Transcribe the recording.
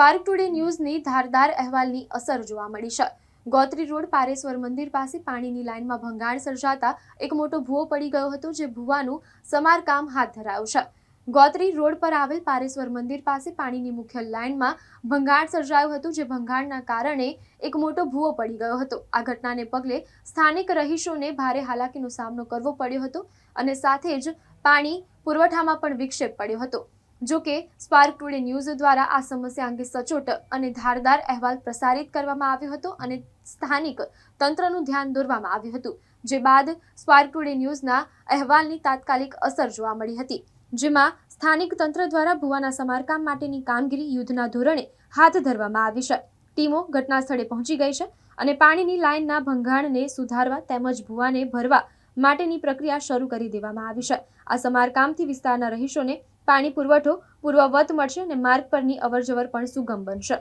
Spark today ન્યૂઝની ધારદાર અહેવાલની અસર જોવા મળી છે। ગોત્રી રોડ પારેશ્વર મંદિર પાસે પાણીની લાઇનમાં ભંગાણ સર્જાતા એક મોટો ભૂવો પડી ગયો હતો, જે ભૂવાનું સમારકામ હાથ ધરાયું છે। ગોત્રી રોડ પર આવેલ પારેશ્વર મંદિર પાસે પાણીની મુખ્ય લાઇનમાં ભંગાણ સર્જાયું હતું, જે ભંગાણના કારણે એક મોટો ભૂવો પડી ગયો હતો। આ ઘટનાને પગલે સ્થાનિક રહીશોને ભારે હાલાકીનો સામનો કરવો પડ્યો હતો અને સાથે જ પાણી પુરવઠામાં પણ વિક્ષેપ પડ્યો હતો। જો કે સ્પાર્ક ટુડે ન્યૂઝ દ્વારા આ સમસ્યા અંગે સચોટ અને ધારદાર અહેવાલ પ્રસારિત કરવામાં આવ્યો હતો અને સ્થાનિક તંત્રનું ધ્યાન દોરવામાં આવ્યું હતું, જે બાદ સ્પાર્ક ટુડે ન્યૂઝના અહેવાલની તાત્કાલિક અસર જોવા મળી હતી, જેમાં સ્થાનિક તંત્ર દ્વારા ભૂવાના સમારકામ માટેની કામગીરી યુદ્ધના ધોરણે હાથ ધરવામાં આવી છે। ટીમો ઘટના સ્થળે પહોંચી ગઈ છે અને પાણીની લાઇનના ભંગાણને સુધારવા તેમજ ભૂવાને ભરવા માટેની પ્રક્રિયા શરૂ કરી દેવામાં આવી છે। આ સમારકામથી વિસ્તારના રહીશોને પાણી પુરવઠો પૂર્વવત મળશે અને માર્ગ પરની અવરજવર પણ સુગમ બનશે।